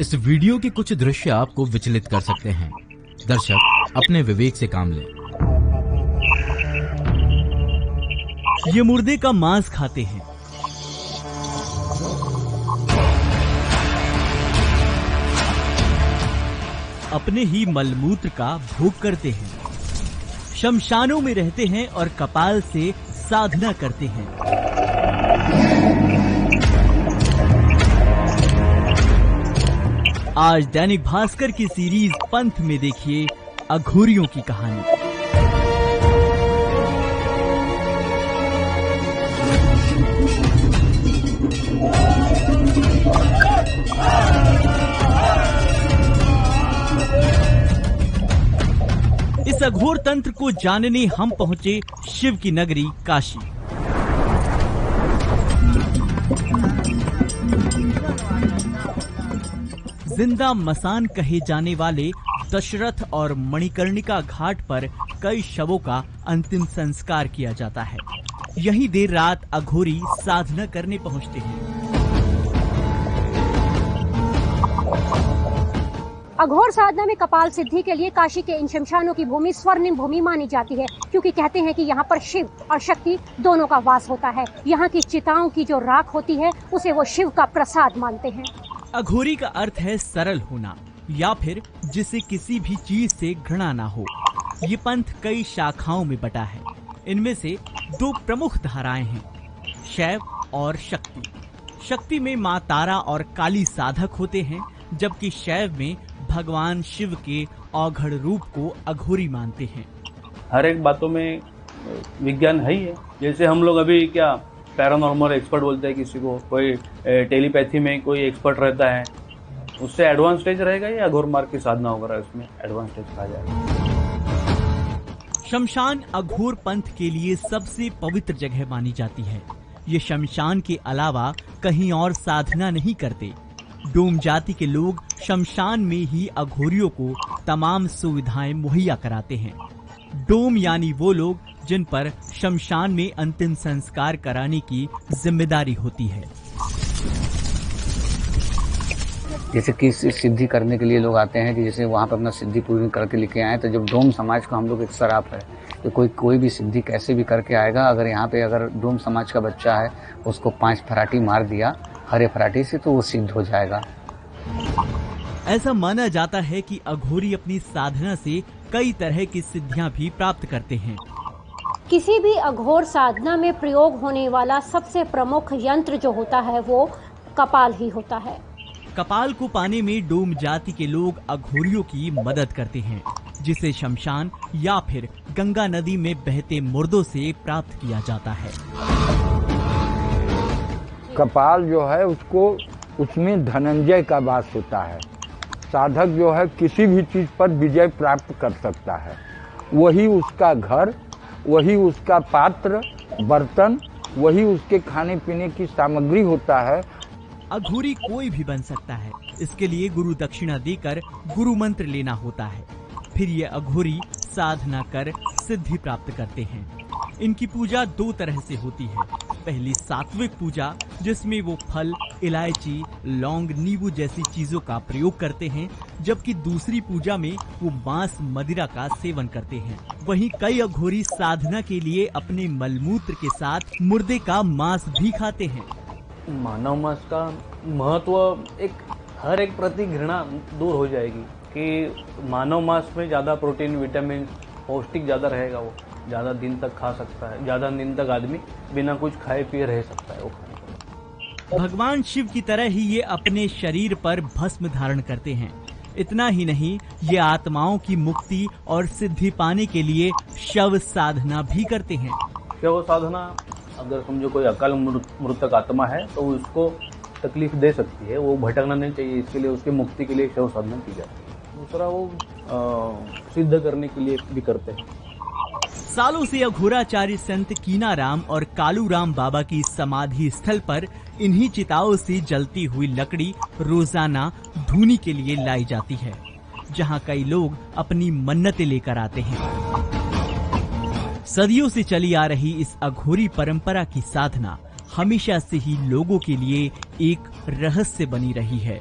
इस वीडियो के कुछ दृश्य आपको विचलित कर सकते हैं। दर्शक अपने विवेक से काम लें। ये मुर्दे का मांस खाते हैं। अपने ही मलमूत्र का भोग करते हैं। शमशानों में रहते हैं और कपाल से साधना करते हैं। आज दैनिक भास्कर की सीरीज पंथ में देखिए अघोरियों की कहानी। इस अघोर तंत्र को जानने हम पहुंचे शिव की नगरी काशी। जिंदा मसान कहे जाने वाले दशरथ और मणिकर्णिका घाट पर कई शवों का अंतिम संस्कार किया जाता है। यहीं देर रात अघोरी साधना करने पहुंचते हैं। अघोर साधना में कपाल सिद्धि के लिए काशी के इन शमशानों की भूमि स्वर्णिम भूमि मानी जाती है, क्योंकि कहते हैं कि यहाँ पर शिव और शक्ति दोनों का वास होता है। यहाँ की चिताओं की जो राख होती है उसे वो शिव का प्रसाद मानते हैं। अघोरी का अर्थ है सरल होना या फिर जिसे किसी भी चीज से घृणा ना हो। ये पंथ कई शाखाओं में बटा है। इनमें से दो प्रमुख धाराएं हैं, शैव और शक्ति। शक्ति में माँ तारा और काली साधक होते हैं, जबकि शैव में भगवान शिव के औघड़ रूप को अघोरी मानते हैं। हर एक बातों में विज्ञान है ही है। जैसे हम लोग अभी क्या पैरानॉर्मल एक्सपर्ट बोलते हैं किसी को, कोई टेलीपैथी में कोई एक्सपर्ट रहता है, उससे एडवांस स्टेज रहेगा या अघोर मार्ग की साधना वगैरह उसमें एडवांस स्टेज कहा जाएगा। शमशान अघोर पंथ के लिए सबसे पवित्र जगह मानी जाती है। ये शमशान के अलावा कहीं और साधना नहीं करते। डोम जाति के लोग शमशान में ही अघोरियों को तमाम सुविधाएं मुहैया कराते हैं। डोम यानी वो लोग जिन पर शमशान में अंतिम संस्कार कराने की जिम्मेदारी होती है। जैसे कि सिद्धि करने के लिए लोग आते हैं कि जैसे वहाँ पर अपना सिद्धि पूरी करके लेके आए, तो जब डोम समाज का हम लोग एक सराप है तो कोई भी सिद्धि कैसे भी करके आएगा, अगर यहाँ पे अगर डोम समाज का बच्चा है उसको 5 फराटी मार दिया हरे फराटी से तो वो सिद्ध हो जाएगा। ऐसा माना जाता है कि अघोरी अपनी साधना से कई तरह की सिद्धियां भी प्राप्त करते हैं। किसी भी अघोर साधना में प्रयोग होने वाला सबसे प्रमुख यंत्र जो होता है वो कपाल ही होता है। कपाल को पाने में डोम जाति के लोग अघोरियों की मदद करते हैं, जिसे शमशान या फिर गंगा नदी में बहते मुर्दों से प्राप्त किया जाता है। कपाल जो है उसमें धनंजय का वास होता है। साधक जो है किसी भी चीज पर विजय प्राप्त कर सकता है। वही उसका घर, वही उसका पात्र बर्तन, वही उसके खाने पीने की सामग्री होता है। अघोरी कोई भी बन सकता है। इसके लिए गुरु दक्षिणा देकर गुरु मंत्र लेना होता है। फिर ये अघोरी साधना कर सिद्धि प्राप्त करते हैं। इनकी पूजा 2 तरह से होती है। पहली सात्विक पूजा, जिसमें वो फल, इलायची, लौंग, नींबू जैसी चीजों का प्रयोग करते हैं, जबकि दूसरी पूजा में वो मांस मदिरा का सेवन करते हैं। वहीं कई अघोरी साधना के लिए अपने मलमूत्र के साथ मुर्दे का मांस भी खाते हैं। मानव मांस का महत्व हर एक प्रति घृणा दूर हो जाएगी कि मानव मांस में ज्यादा प्रोटीन, विटामिन, पौष्टिक ज्यादा रहेगा। वो ज्यादा दिन तक खा सकता है, ज्यादा दिन तक आदमी बिना कुछ खाए पिए रह सकता है। वो भगवान शिव की तरह ही ये अपने शरीर पर भस्म धारण करते हैं। इतना ही नहीं, ये आत्माओं की मुक्ति और सिद्धि पाने के लिए शव साधना भी करते हैं। शव साधना, अगर समझो कोई अकाल मृतक आत्मा है तो उसको तकलीफ दे सकती है, वो भटकना नहीं चाहिए, इसके लिए उसकी मुक्ति के लिए शव साधना की जाती है। दूसरा वो सिद्ध करने के लिए भी करते हैं। सालों से अघोराचार्य संत कीनाराम और कालूराम बाबा की समाधि स्थल पर इन्हीं चिताओं से जलती हुई लकड़ी रोजाना धूनी के लिए लाई जाती है, जहां कई लोग अपनी मन्नतें लेकर आते हैं। सदियों से चली आ रही इस अघोरी परंपरा की साधना हमेशा से ही लोगों के लिए एक रहस्य बनी रही है।